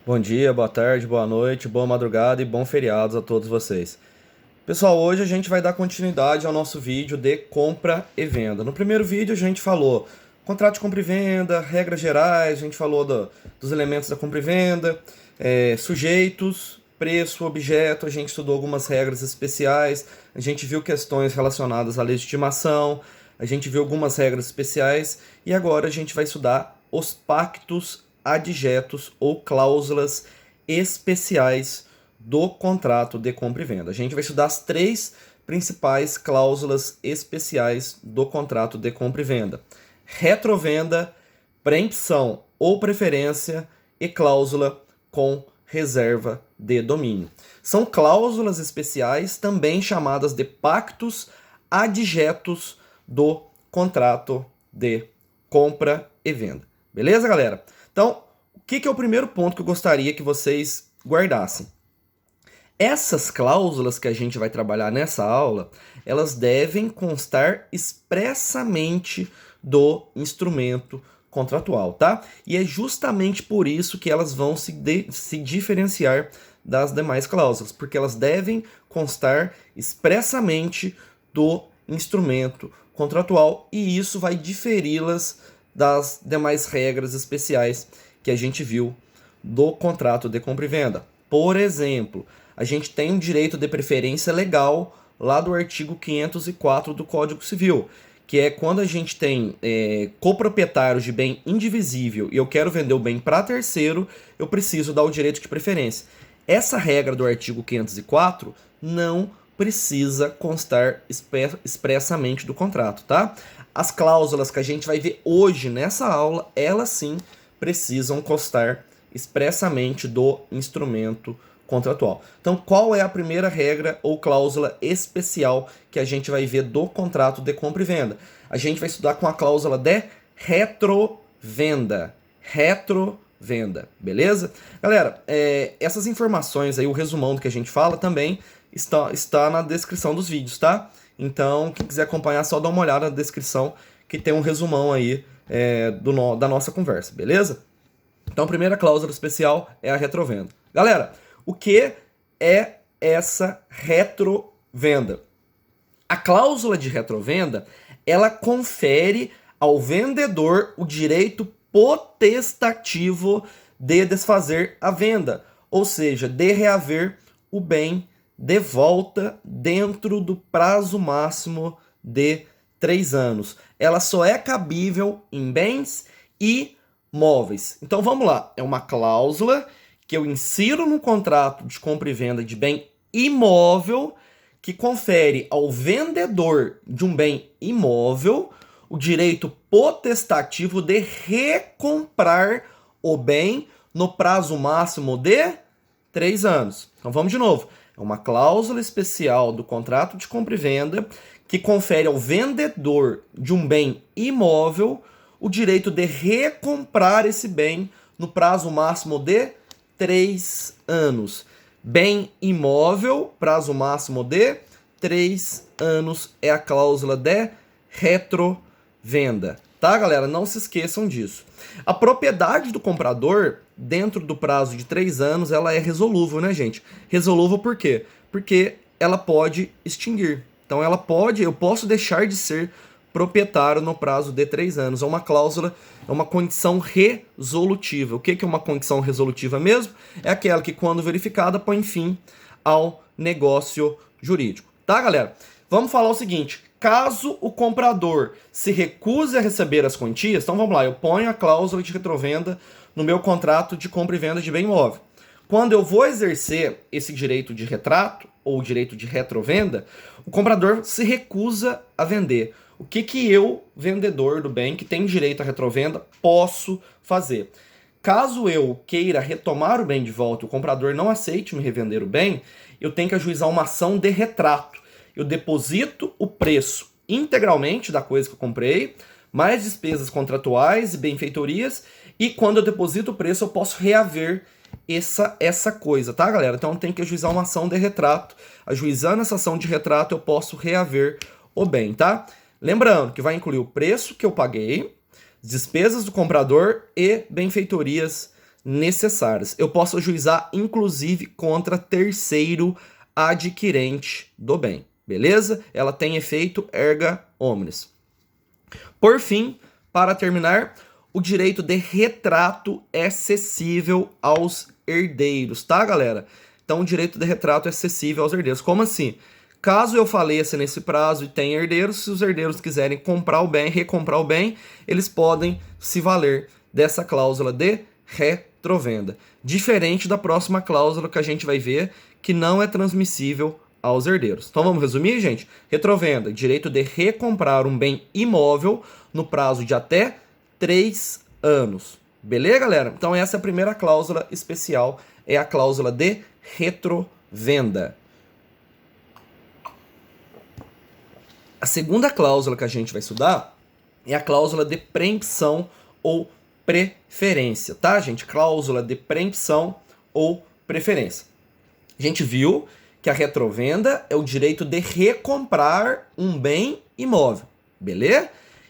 Bom dia, boa tarde, boa noite, boa madrugada e bom feriados a todos vocês. Pessoal, hoje a gente vai dar continuidade ao nosso vídeo de compra e venda. No primeiro vídeo a gente falou contrato de compra e venda, regras gerais, a gente falou dos elementos da compra e venda, sujeitos, preço, objeto, a gente estudou algumas regras especiais, a gente viu questões relacionadas à legitimação, a gente viu algumas regras especiais e agora a gente vai estudar os pactos adjetos ou cláusulas especiais do contrato de compra e venda. A gente vai estudar as três principais cláusulas especiais do contrato de compra e venda: retrovenda, preempção ou preferência e cláusula com reserva de domínio. São cláusulas especiais, também chamadas de pactos adjetos do contrato de compra e venda. Beleza, galera? Então, o que é o primeiro ponto que eu gostaria que vocês guardassem? Essas cláusulas que a gente vai trabalhar nessa aula, elas devem constar expressamente do instrumento contratual, tá? E é justamente por isso que elas vão se diferenciar das demais cláusulas, porque elas devem constar expressamente do instrumento contratual e isso vai diferi-las das demais regras especiais que a gente viu do contrato de compra e venda. Por exemplo, a gente tem um direito de preferência legal lá do artigo 504 do Código Civil, que é quando a gente tem coproprietários de bem indivisível e eu quero vender o bem para terceiro, eu preciso dar o direito de preferência. Essa regra do artigo 504 não precisa constar expressamente do contrato, tá? As cláusulas que a gente vai ver hoje nessa aula, elas sim precisam constar expressamente do instrumento contratual. Então, qual é a primeira regra ou cláusula especial que a gente vai ver do contrato de compra e venda? A gente vai estudar com a cláusula de retrovenda. Retrovenda, beleza? Galera, essas informações aí, o resumão do que a gente fala também está na descrição dos vídeos, tá? Então, quem quiser acompanhar, só dá uma olhada na descrição que tem um resumão aí da nossa conversa, beleza? Então, a primeira cláusula especial é a retrovenda. Galera, o que é essa retrovenda? A cláusula de retrovenda, ela confere ao vendedor o direito potestativo de desfazer a venda, ou seja, de reaver o bem de volta dentro do prazo máximo de 3 anos. Ela só é cabível em bens imóveis. Então vamos lá, é uma cláusula que eu insiro no contrato de compra e venda de bem imóvel que confere ao vendedor de um bem imóvel o direito potestativo de recomprar o bem no prazo máximo de 3 anos. Então vamos de novo. É uma cláusula especial do contrato de compra e venda que confere ao vendedor de um bem imóvel o direito de recomprar esse bem no prazo máximo de 3 anos. Bem imóvel, prazo máximo de 3 anos é a cláusula de retrovenda. Tá, galera? Não se esqueçam disso. A propriedade do comprador, dentro do prazo de 3 anos, ela é resolúvel, né, gente? Resolúvel por quê? Porque ela pode extinguir. Então, eu posso deixar de ser proprietário no prazo de 3 anos. É uma cláusula, é uma condição resolutiva. O que é uma condição resolutiva mesmo? É aquela que, quando verificada, põe fim ao negócio jurídico. Tá, galera? Vamos falar o seguinte: caso o comprador se recuse a receber as quantias, então vamos lá, eu ponho a cláusula de retrovenda no meu contrato de compra e venda de bem imóvel. Quando eu vou exercer esse direito de retrato ou direito de retrovenda, o comprador se recusa a vender. O que eu, vendedor do bem, que tem direito à retrovenda, posso fazer? Caso eu queira retomar o bem de volta e o comprador não aceite me revender o bem, eu tenho que ajuizar uma ação de retrato. Eu deposito o preço integralmente da coisa que eu comprei, mais despesas contratuais e benfeitorias, e quando eu deposito o preço eu posso reaver essa coisa, tá, galera? Então tem que ajuizar uma ação de retrato. Ajuizando essa ação de retrato eu posso reaver o bem, tá? Lembrando que vai incluir o preço que eu paguei, despesas do comprador e benfeitorias necessárias. Eu posso ajuizar, inclusive, contra terceiro adquirente do bem. Beleza? Ela tem efeito erga omnes. Por fim, para terminar, o direito de retrato é cessível aos herdeiros, tá, galera? Então, o direito de retrato é cessível aos herdeiros. Como assim? Caso eu faleça nesse prazo e tenha herdeiros, se os herdeiros quiserem comprar o bem, recomprar o bem, eles podem se valer dessa cláusula de retrovenda. Diferente da próxima cláusula que a gente vai ver, que não é transmissível aos herdeiros. Então vamos resumir, gente? Retrovenda, direito de recomprar um bem imóvel no prazo de até 3 anos. Beleza, galera? Então essa é a primeira cláusula especial, é a cláusula de retrovenda. A segunda cláusula que a gente vai estudar é a cláusula de preempção ou preferência, tá, gente? Cláusula de preempção ou preferência. A gente viu que a retrovenda é o direito de recomprar um bem imóvel, beleza?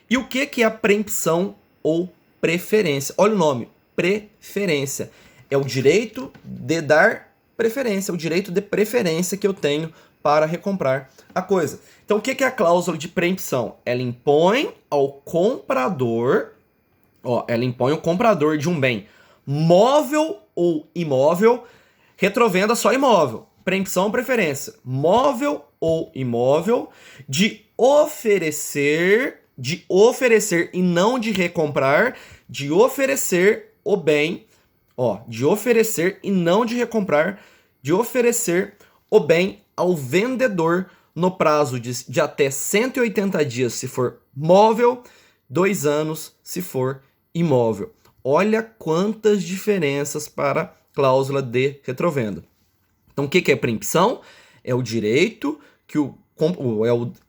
E o que é a preempção ou preferência? Olha o nome, preferência. É o direito de dar preferência, é o direito de preferência que eu tenho para recomprar a coisa. Então, o que é a cláusula de preempção? Ela impõe ao comprador, ela impõe ao comprador de um bem móvel ou imóvel, retrovenda só imóvel, preempção ou preferência, móvel ou imóvel, de oferecer e não de recomprar, de oferecer o bem, de oferecer e não de recomprar, de oferecer o bem ao vendedor no prazo de até 180 dias se for móvel, 2 anos se for imóvel. Olha quantas diferenças para a cláusula de retrovenda. Então, o que é preempção? É o direito que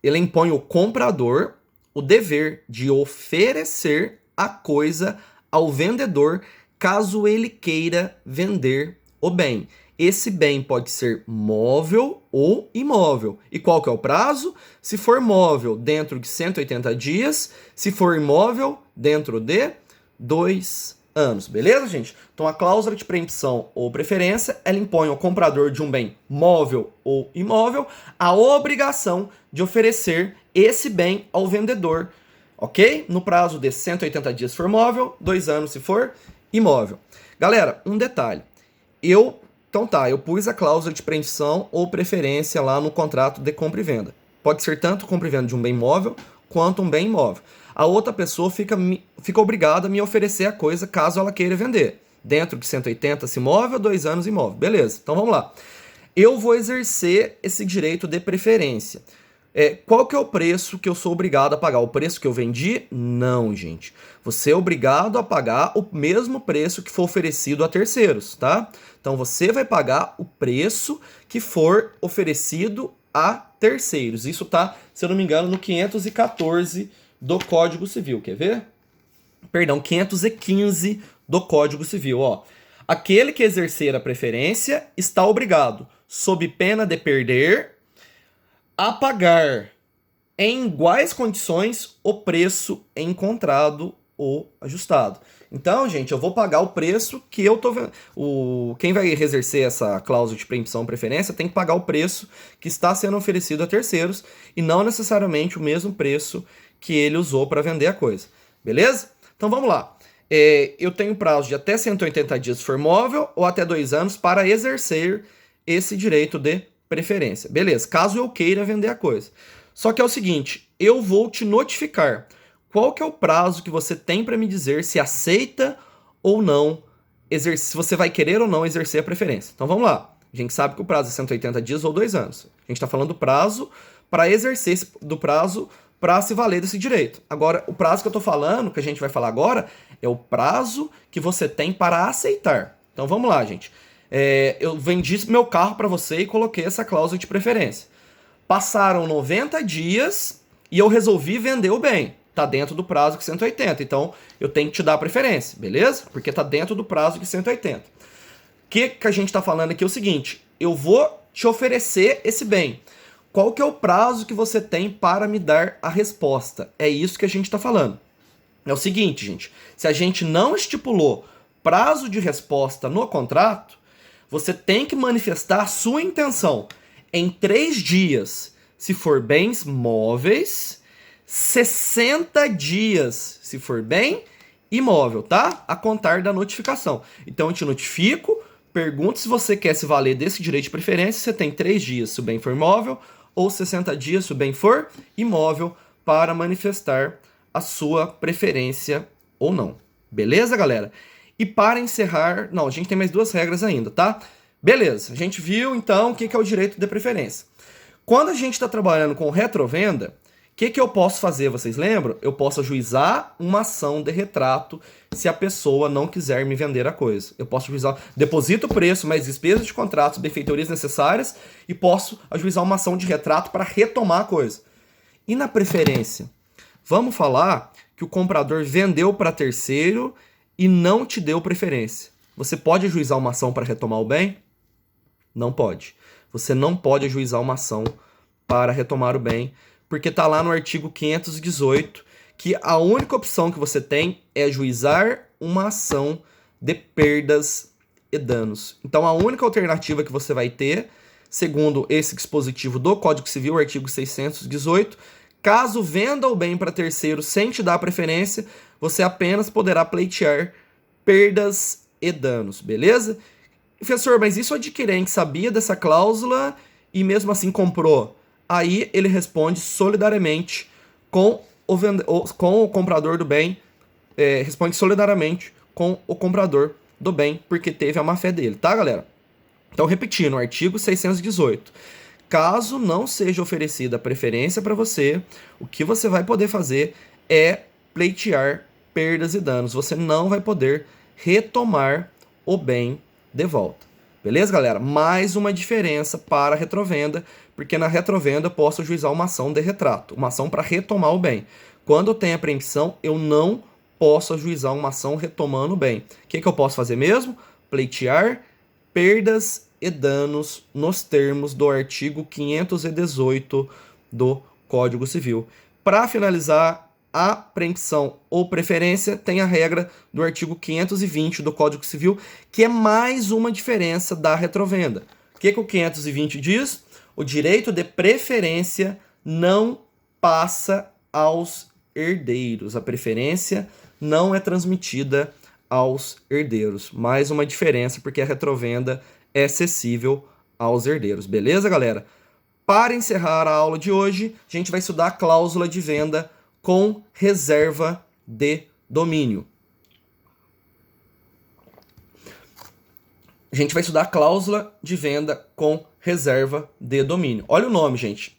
ele impõe ao comprador o dever de oferecer a coisa ao vendedor caso ele queira vender o bem. Esse bem pode ser móvel ou imóvel. E qual que é o prazo? Se for móvel, dentro de 180 dias. Se for imóvel, dentro de 2 anos. Beleza, gente? Então, a cláusula de preempção ou preferência, ela impõe ao comprador de um bem móvel ou imóvel a obrigação de oferecer esse bem ao vendedor, ok? No prazo de 180 dias se for móvel, 2 anos se for imóvel. Galera, um detalhe. Então eu pus a cláusula de preempção ou preferência lá no contrato de compra e venda. Pode ser tanto compra e venda de um bem móvel quanto um bem imóvel. A outra pessoa fica obrigada a me oferecer a coisa caso ela queira vender. Dentro de 180 se imóvel, 2 anos imóvel. Beleza, então vamos lá. Eu vou exercer esse direito de preferência. Qual que é o preço que eu sou obrigado a pagar? O preço que eu vendi? Não, gente. Você é obrigado a pagar o mesmo preço que for oferecido a terceiros, tá? Então você vai pagar o preço que for oferecido a terceiros. Isso tá, se eu não me engano, no 514 do Código Civil. Quer ver? Perdão, 515 do Código Civil. Aquele que exercer a preferência está obrigado, sob pena de perder, a pagar em iguais condições o preço encontrado ou ajustado. Então, gente, eu vou pagar o preço que eu tô vendo. Quem vai exercer essa cláusula de preempção ou preferência tem que pagar o preço que está sendo oferecido a terceiros e não necessariamente o mesmo preço que ele usou para vender a coisa. Beleza? Então vamos lá. Eu tenho prazo de até 180 dias se for móvel ou até 2 anos para exercer esse direito de preferência. Beleza, caso eu queira vender a coisa. Só que é o seguinte, eu vou te notificar qual que é o prazo que você tem para me dizer se aceita ou não, se você vai querer ou não exercer a preferência. Então vamos lá. A gente sabe que o prazo é 180 dias ou 2 anos. A gente está falando do prazo para exercer, do prazo para se valer desse direito. Agora, o prazo que eu estou falando, que a gente vai falar agora, é o prazo que você tem para aceitar. Então vamos lá, gente. Eu vendi meu carro para você e coloquei essa cláusula de preferência. Passaram 90 dias e eu resolvi vender o bem. Tá dentro do prazo de 180, então eu tenho que te dar a preferência, beleza? Porque tá dentro do prazo de 180. O que a gente tá falando aqui é o seguinte, eu vou te oferecer esse bem. Qual que é o prazo que você tem para me dar a resposta? É isso que a gente tá falando. É o seguinte, gente, se a gente não estipulou prazo de resposta no contrato, você tem que manifestar sua intenção em 3 dias, se for bens móveis, 60 dias, se for bem imóvel, tá? A contar da notificação. Então eu te notifico, pergunto se você quer se valer desse direito de preferência, você tem 3 dias se o bem for imóvel, ou 60 dias se o bem for imóvel, para manifestar a sua preferência ou não. Beleza, galera? E para encerrar... Não, a gente tem mais 2 regras ainda, tá? Beleza, a gente viu, então, o que é o direito de preferência. Quando a gente está trabalhando com retrovenda, o que eu posso fazer, vocês lembram? Eu posso ajuizar uma ação de retrato se a pessoa não quiser me vender a coisa. Eu posso ajuizar, deposito o preço, mais despesas de contrato, benfeitorias necessárias, e posso ajuizar uma ação de retrato para retomar a coisa. E na preferência? Vamos falar que o comprador vendeu para terceiro e não te deu preferência. Você pode ajuizar uma ação para retomar o bem? Não pode. Você não pode ajuizar uma ação para retomar o bem, porque está lá no artigo 518 que a única opção que você tem é ajuizar uma ação de perdas e danos. Então a única alternativa que você vai ter, segundo esse dispositivo do Código Civil, artigo 618, caso venda o bem para terceiro sem te dar preferência, você apenas poderá pleitear perdas e danos, beleza? Professor, mas isso o adquirente sabia dessa cláusula e mesmo assim comprou? Aí ele responde solidariamente com o comprador do bem, responde solidariamente com o comprador do bem, porque teve a má-fé dele, tá, galera? Então, repetindo, artigo 618. Caso não seja oferecida preferência para você, o que você vai poder fazer é pleitear perdas e danos. Você não vai poder retomar o bem de volta. Beleza, galera? Mais uma diferença para a retrovenda, porque na retrovenda eu posso ajuizar uma ação de retrato, uma ação para retomar o bem. Quando eu tenho apreensão, eu não posso ajuizar uma ação retomando o bem. O que eu posso fazer mesmo? Pleitear perdas e danos nos termos do artigo 518 do Código Civil. Para finalizar, a apreensão ou preferência tem a regra do artigo 520 do Código Civil, que é mais uma diferença da retrovenda. O que o 520 diz? O direito de preferência não passa aos herdeiros. A preferência não é transmitida aos herdeiros. Mais uma diferença, porque a retrovenda é acessível aos herdeiros. Beleza, galera? Para encerrar a aula de hoje, a gente vai estudar a cláusula de venda com reserva de domínio. A gente vai estudar a cláusula de venda com reserva de domínio. Olha o nome, gente.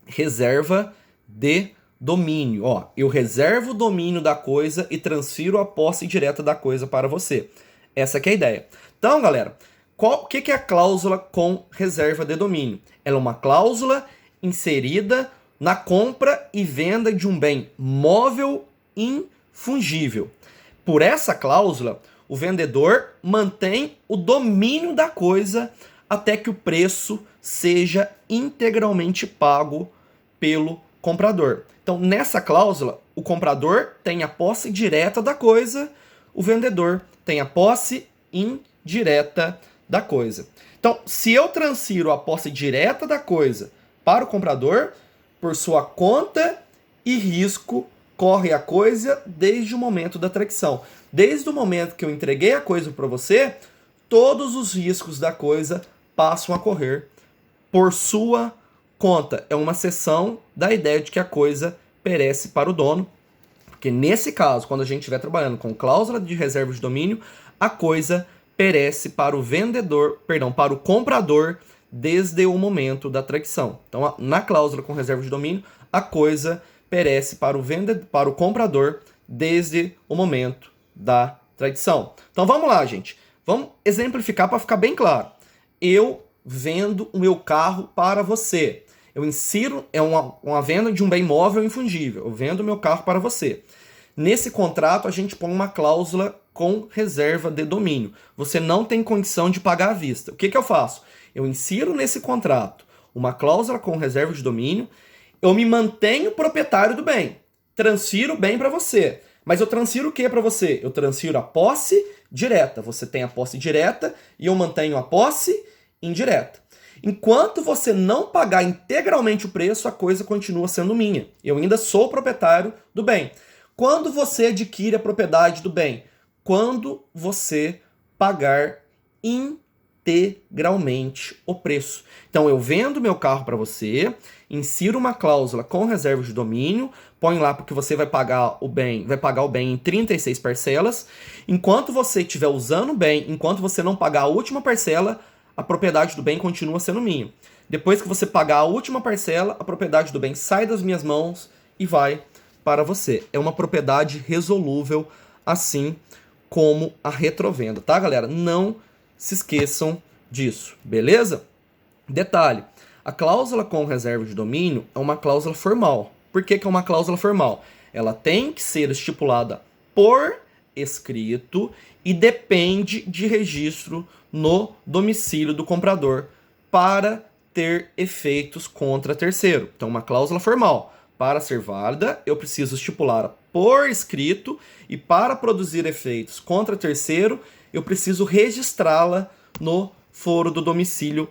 Reserva de domínio. Ó, eu reservo o domínio da coisa e transfiro a posse direta da coisa para você. Essa que é a ideia. Então, galera, o que é a cláusula com reserva de domínio? Ela é uma cláusula inserida na compra e venda de um bem móvel infungível. Por essa cláusula, o vendedor mantém o domínio da coisa até que o preço seja integralmente pago pelo comprador. Então, nessa cláusula, o comprador tem a posse direta da coisa, o vendedor tem a posse indireta da coisa. Então, se eu transfiro a posse direta da coisa para o comprador, por sua conta e risco, corre a coisa desde o momento da traição. Desde o momento que eu entreguei a coisa para você, todos os riscos da coisa passam a correr por sua conta. É uma seção da ideia de que a coisa perece para o dono, porque nesse caso, quando a gente estiver trabalhando com cláusula de reserva de domínio, a coisa perece para o vendedor, perdão, para o comprador desde o momento da traição. Então, na cláusula com reserva de domínio, a coisa perece para o comprador desde o momento da traição. Então, vamos lá, gente. Vamos exemplificar para ficar bem claro. Eu vendo o meu carro para você. Eu insiro, é uma venda de um bem móvel infungível. Eu vendo o meu carro para você. Nesse contrato, a gente põe uma cláusula com reserva de domínio. Você não tem condição de pagar à vista. O que eu faço? Eu insiro nesse contrato uma cláusula com reserva de domínio, eu me mantenho proprietário do bem, transfiro o bem para você. Mas eu transfiro o que para você? Eu transfiro a posse direta. Você tem a posse direta e eu mantenho a posse indireta. Enquanto você não pagar integralmente o preço, a coisa continua sendo minha. Eu ainda sou proprietário do bem. Quando você adquire a propriedade do bem? Quando você pagar integralmente o preço. Então eu vendo meu carro para você, insiro uma cláusula com reserva de domínio, põe lá porque você vai pagar o bem em 36 parcelas. Enquanto você estiver usando o bem, enquanto você não pagar a última parcela, a propriedade do bem continua sendo minha. Depois que você pagar a última parcela, a propriedade do bem sai das minhas mãos e vai para você. É uma propriedade resolúvel, assim como a retrovenda, tá, galera? Não se esqueçam disso, beleza? Detalhe, a cláusula com reserva de domínio é uma cláusula formal. Por que é uma cláusula formal? Ela tem que ser estipulada por escrito e depende de registro no domicílio do comprador para ter efeitos contra terceiro. Então, uma cláusula formal, para ser válida, eu preciso estipulá-la por escrito e para produzir efeitos contra terceiro, eu preciso registrá-la no foro do domicílio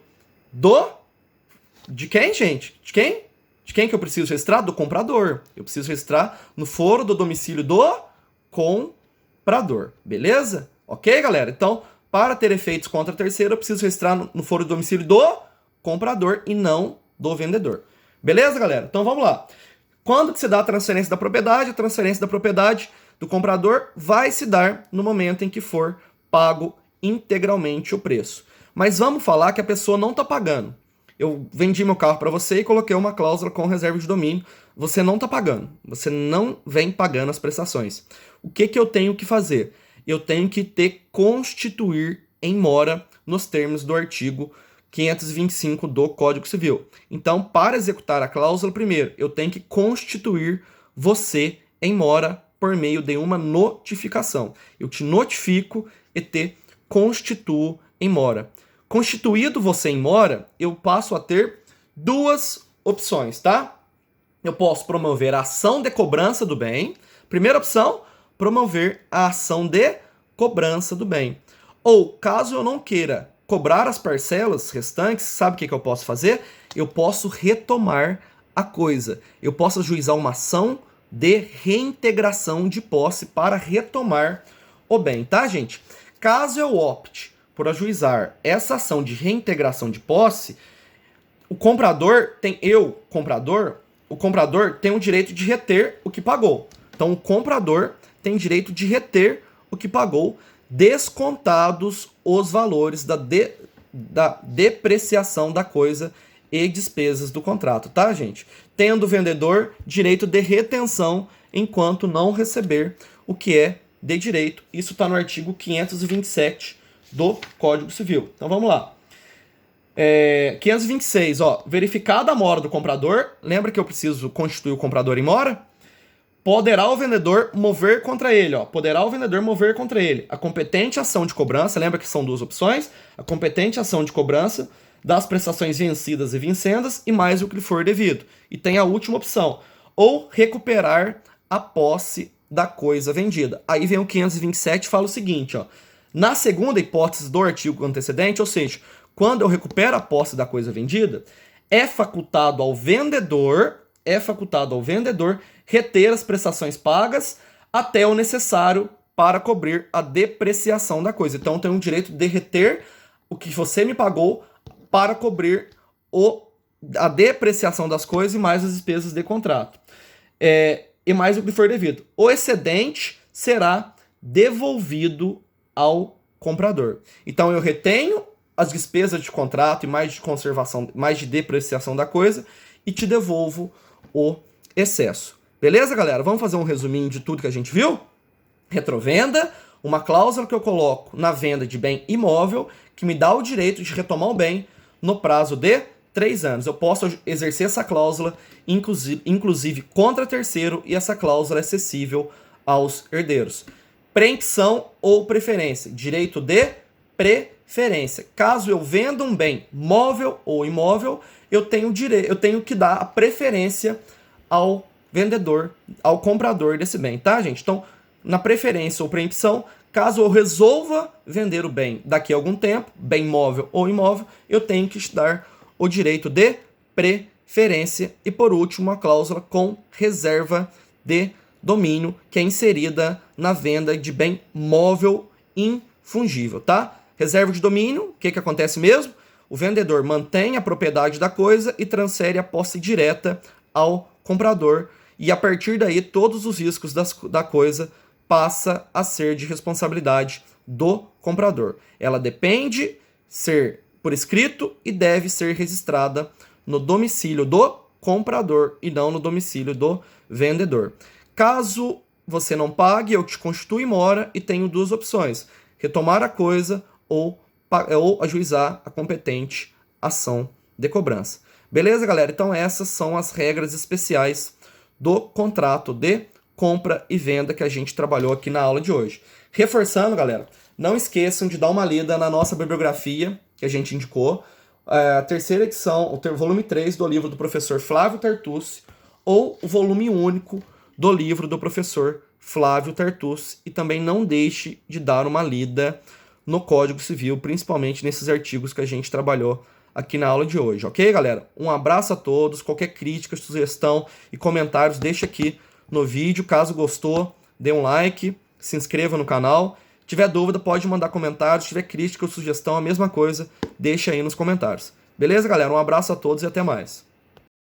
de quem, gente? De quem? De quem que eu preciso registrar? Do comprador. Eu preciso registrar no foro do domicílio do comprador. Beleza? Ok, galera? Então, para ter efeitos contra terceiro, eu preciso registrar no foro do domicílio do comprador e não do vendedor. Beleza, galera? Então, vamos lá. Quando que se dá a transferência da propriedade? A transferência da propriedade do comprador vai se dar no momento em que for pago integralmente o preço. Mas vamos falar que a pessoa não está pagando. Eu vendi meu carro para você e coloquei uma cláusula com reserva de domínio. Você não está pagando. Você não vem pagando as prestações. O que eu tenho que fazer? Eu tenho que constituir em mora nos termos do artigo 525 do Código Civil. Então, para executar a cláusula, primeiro, eu tenho que constituir você em mora por meio de uma notificação. Eu te notifico e te constituo em mora. Constituído você em mora, eu passo a ter duas opções, tá? Eu posso promover a ação de cobrança do bem. Primeira opção, promover a ação de cobrança do bem. Ou, caso eu não queira cobrar as parcelas restantes, sabe o que eu posso fazer? Eu posso retomar a coisa. Eu posso ajuizar uma ação de reintegração de posse para retomar o bem, tá, gente? Caso eu opte por ajuizar essa ação de reintegração de posse, o comprador tem o direito de reter o que pagou. Então, o comprador tem direito de reter o que pagou, descontados os valores da depreciação da coisa e despesas do contrato, tá, gente? Tendo o vendedor direito de retenção enquanto não receber o que é de direito. Isso está no artigo 527 do Código Civil. Então, vamos lá. 526, verificada a mora do comprador, lembra que eu preciso constituir o comprador em mora? Poderá o vendedor mover contra ele, poderá o vendedor mover contra ele a competente ação de cobrança, lembra que são duas opções, a competente ação de cobrança das prestações vencidas e vincendas e mais o que lhe for devido. E tem a última opção, ou recuperar a posse da coisa vendida. Aí vem o 527 e fala o seguinte, na segunda hipótese do artigo antecedente, ou seja, quando eu recupero a posse da coisa vendida, é facultado ao vendedor reter as prestações pagas até o necessário para cobrir a depreciação da coisa. Então, eu tenho o direito de reter o que você me pagou para cobrir a depreciação das coisas e mais as despesas de contrato. E mais o que for devido. O excedente será devolvido ao comprador. Então, eu retenho as despesas de contrato e mais de conservação, mais de depreciação da coisa e te devolvo o excesso. Beleza, galera? Vamos fazer um resuminho de tudo que a gente viu? Retrovenda, uma cláusula que eu coloco na venda de bem imóvel que me dá o direito de retomar o bem no prazo de 3 anos. Eu posso exercer essa cláusula, inclusive contra terceiro, e essa cláusula é acessível aos herdeiros. Preempção ou preferência. Direito de preferência. Caso eu venda um bem móvel ou imóvel, eu tenho que dar a preferência ao vendedor, ao comprador desse bem, tá, gente? Então, na preferência ou preempção, Caso eu resolva vender o bem daqui a algum tempo, bem móvel ou imóvel, eu tenho que dar o direito de preferência. E por último, a cláusula com reserva de domínio, que é inserida na venda de bem móvel infungível, tá? Reserva de domínio, o que acontece mesmo? O vendedor mantém a propriedade da coisa e transfere a posse direta ao comprador. E a partir daí, todos os riscos da coisa passa a ser de responsabilidade do comprador. Ela depende ser por escrito e deve ser registrada no domicílio do comprador e não no domicílio do vendedor. Caso você não pague, eu te constituo em mora e tenho duas opções: retomar a coisa ou ajuizar a competente ação de cobrança. Beleza, galera? Então essas são as regras especiais do contrato de compra e venda que a gente trabalhou aqui na aula de hoje. Reforçando, galera, não esqueçam de dar uma lida na nossa bibliografia que a gente indicou, a terceira edição, o volume 3 do livro do professor Flávio Tartucci, ou o volume único do livro do professor Flávio Tartucci. E também não deixe de dar uma lida no Código Civil, principalmente nesses artigos que a gente trabalhou aqui na aula de hoje, ok, galera? Um abraço a todos, qualquer crítica, sugestão e comentários, deixa aqui no vídeo. Caso gostou, dê um like, se inscreva no canal. Se tiver dúvida, pode mandar comentários. Se tiver crítica ou sugestão, a mesma coisa, deixa aí nos comentários. Beleza, galera? Um abraço a todos e até mais.